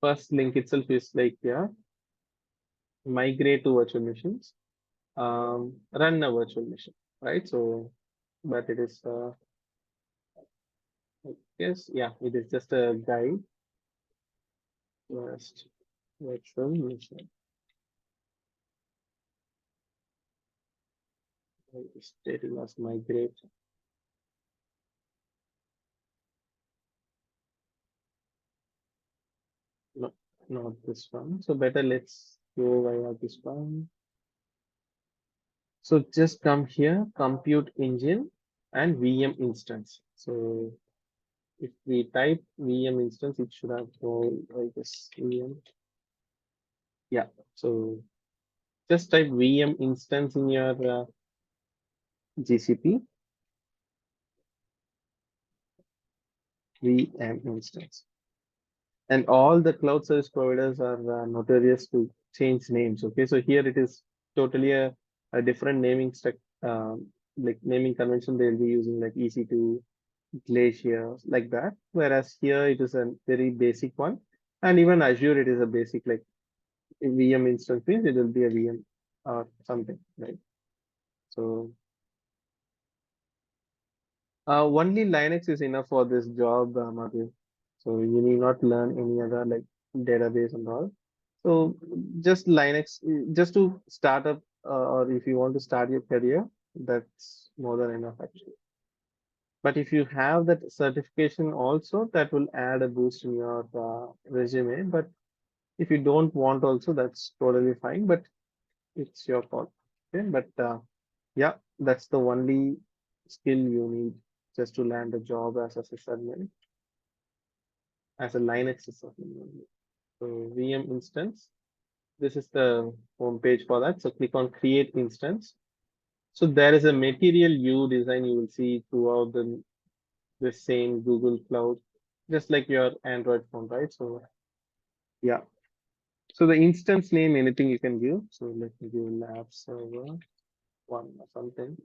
First link itself is like, yeah, migrate to virtual machines, run a virtual machine, right? So, but it is, I guess, yeah, it is just a guide. Just virtual machine. Stating as migrate. No, not this one. So better let's go via this one. So just come here, compute engine and VM instance. So if we type VM instance, it should have go like this VM. Yeah. So just type VM instance in your GCP VM instance. And all the cloud service providers are notorious to change names. Okay, so here it is totally a different naming stack, like naming convention they'll be using like EC2, Glacier, like that. Whereas here it is a very basic one, and even Azure it is a basic like VM instance means it will be a VM or something, right? So only Linux is enough for this job, Madhu. So you need not learn any other like database and all. So just Linux, just to start up, or if you want to start your career, that's more than enough actually. But if you have that certification also, that will add a boost in your resume. But if you don't want also, that's totally fine. But it's your call. Okay. But yeah, that's the only skill you need just to land a job as a sysadmin, as a Linux sysadmin. So VM instance. This is the home page for that. So click on create instance. So there is a material view design you will see throughout the same Google Cloud, just like your Android phone, right? So yeah. So the instance name, anything you can give. So let me give lab server one or something.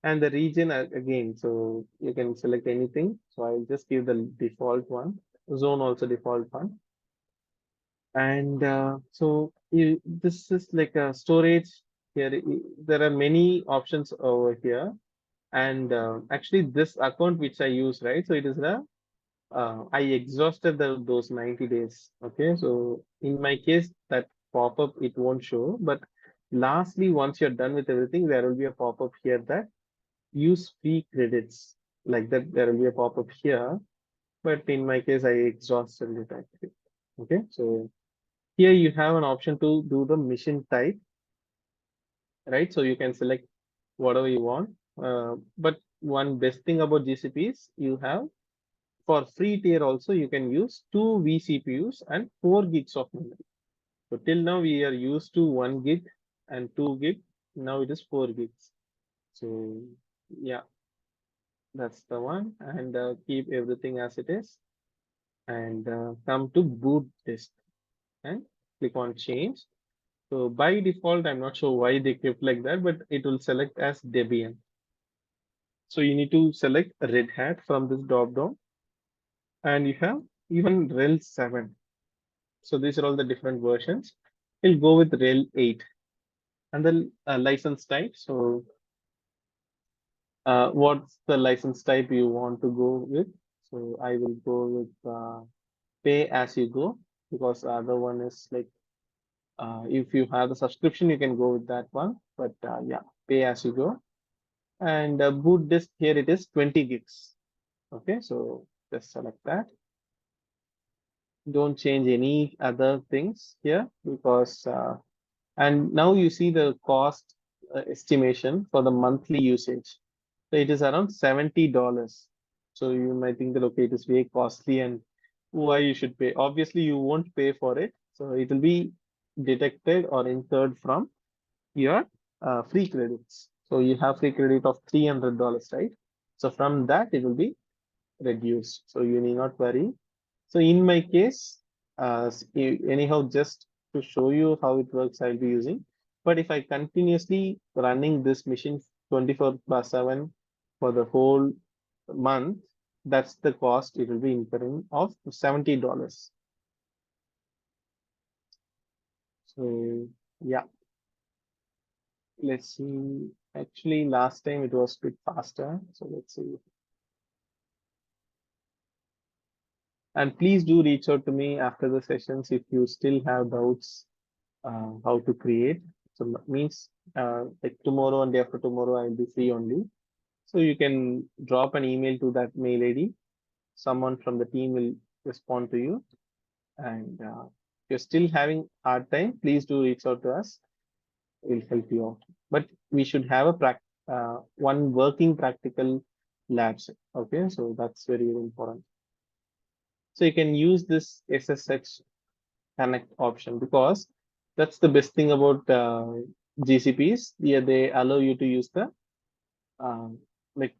And the region again, so you can select anything. So I'll just give the default one. Zone also default one. And so this is like a storage here. There are many options over here. And actually this account which I use, right? So it is the, I exhausted those 90 days. Okay. So in my case, that pop-up, it won't show. But lastly, once you're done with everything, there will be a pop-up here that use free credits. Like that, there will be a pop-up here. But in my case, I exhausted it actually. Okay. So here you have an option to do the mission type, right? So you can select whatever you want. But one best thing about GCP is you have for free tier also you can use 2 vCPUs and 4 gigs of memory. So till now we are used to 1 gig and 2 gig. Now it is 4 gigs. So yeah, that's the one. And keep everything as it is. And come to boot disk and click on change. So by default, I'm not sure why they kept like that, but it will select as Debian. So you need to select Red Hat from this drop down, and you have even RHEL 7. So these are all the different versions. We'll go with RHEL 8 and the license type. So what's the license type you want to go with? So I will go with pay as you go because the other one is like if you have the subscription, you can go with that one. But yeah, pay as you go. And boot disk here it is 20 gigs. Okay, so just select that. Don't change any other things here because and now you see the cost estimation for the monthly usage. So it is around $70. So you might think that okay, it is very costly and why you should pay. Obviously, you won't pay for it. So it will be detected or incurred from your free credits. So you have free credit of $300, right? So from that, it will be reduced. So you need not worry. So in my case, anyhow, just to show you how it works, I'll be using. But if I continuously running this machine 24/7 for the whole month, that's the cost it will be incurring of $70. So yeah, let's see. Actually, last time it was a bit faster. So let's see. And please do reach out to me after the sessions if you still have doubts how to create. So means like tomorrow and day after tomorrow I'll be free only. So you can drop an email to that mail ID. Someone from the team will respond to you. And if you're still having hard time, please do reach out to us. We'll help you out. But we should have a one working practical labs. Okay, so that's very, very important. So you can use this SSH connect option because that's the best thing about GCPs. Yeah, they allow you to use the um, like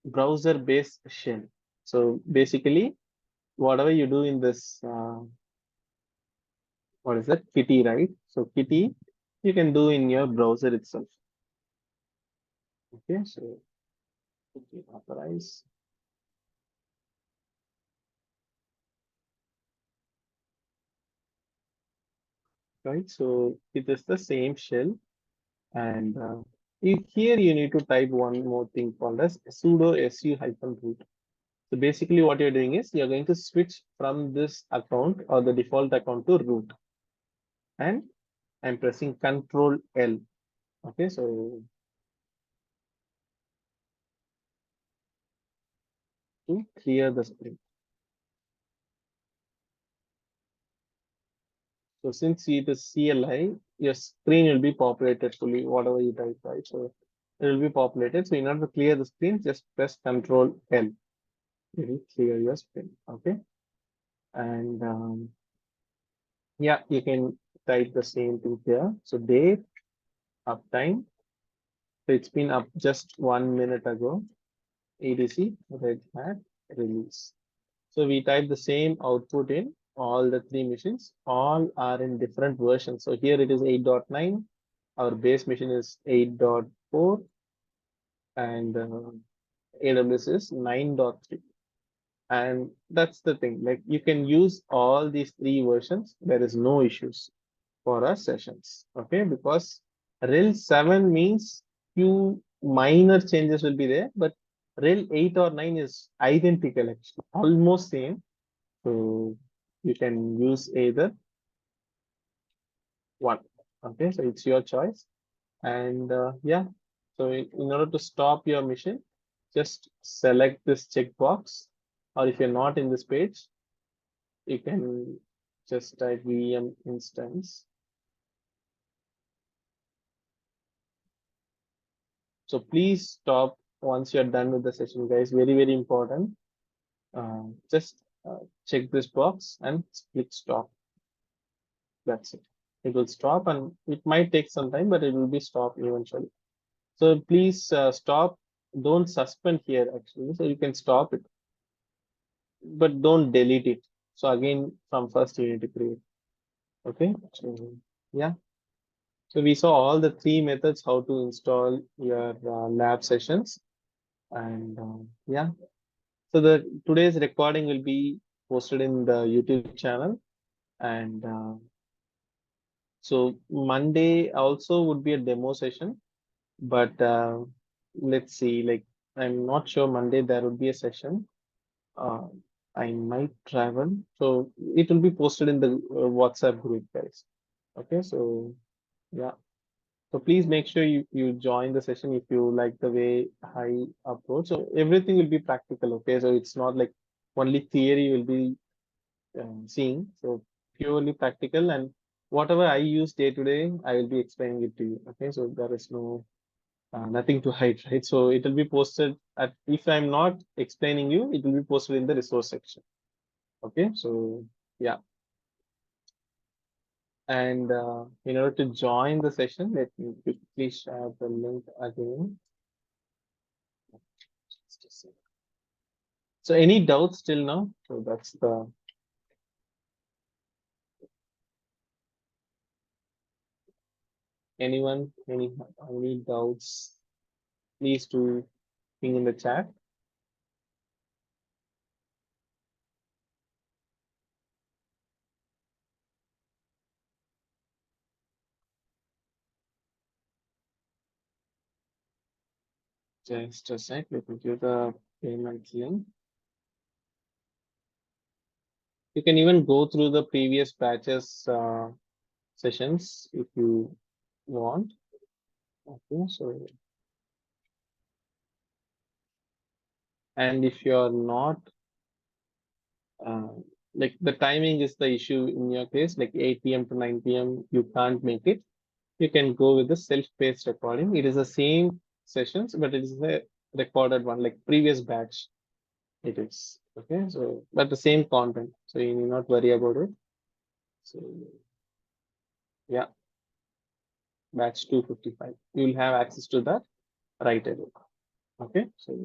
browser based shell. So basically, whatever you do in this, what is that? Kitty, right? So Kitty, you can do in your browser itself. Okay, so Kitty authorize. Right, so it is the same shell, and here you need to type one more thing called as sudo su-root. So basically what you're doing is you're going to switch from this account or the default account to root, and I'm pressing Control L. Okay, so to clear the screen. So since it is CLI, your screen will be populated fully, whatever you type, right? So it will be populated. So in order to clear the screen, just press Control L. It will clear your screen. Okay. And yeah, you can type the same thing here. So date, uptime. So it's been up just 1 minute ago. EDC, Red Hat, release. So we type the same output in all the three machines. All are in different versions. So here it is 8.9. Our base machine is 8.4 and AWS is 9.3. And that's the thing, like you can use all these three versions. There is no issues for our sessions. Okay, because RHEL 7 means few minor changes will be there, but RHEL 8 or 9 is identical, actually, almost same. So you can use either one. Okay, so it's your choice. And yeah, so in order to stop your mission, just select this checkbox. Or if you're not in this page, you can just type VM instance. So please stop once you're done with the session, guys. Very, very important. Just check this box and click stop. That's it. It will stop and it might take some time, but it will be stopped eventually. So please stop. Don't suspend here actually. So you can stop it, but don't delete it. So again, from first you need to create. Okay. So yeah. So we saw all the three methods how to install your lab sessions. And yeah. So the today's recording will be posted in the YouTube channel. And so Monday also would be a demo session. But let's see, like I'm not sure Monday there would be a session. Uh, I might travel, so it will be posted in the WhatsApp group, guys. Okay, so yeah, so please make sure you join the session if you like the way I approach. So everything will be practical. Okay, so it's not like only theory will be seeing. So purely practical, and whatever I use day to day, I will be explaining it to you. Okay, so there is no nothing to hide, right? So it will be posted at, if I'm not explaining you, it will be posted in the resource section. Okay, so yeah. And in order to join the session, let me quickly share the link again. Just a second. So any doubts till now? So that's the, anyone, any doubts? please do ping in the chat. Just a sec, let me give the payment link. You can even go through the previous batches sessions if you want. Okay, so and if you're not uh, like the timing is the issue in your case, like 8 p.m. to 9 p.m. you can't make it. You can go with the self-paced recording. It is the same sessions, but it is a recorded one, like previous batch. It is okay. So, but the same content, so you need not worry about it. So, yeah, batch 255. You will have access to that right away. Okay, so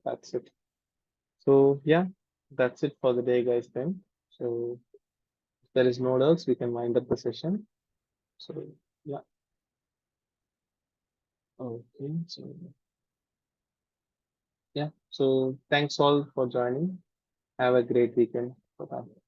that's it. So, yeah, that's it for the day, guys. Then, so if there is no else, we can wind up the session. So, yeah, okay. So, yeah, so thanks all for joining. Have a great weekend. Bye bye.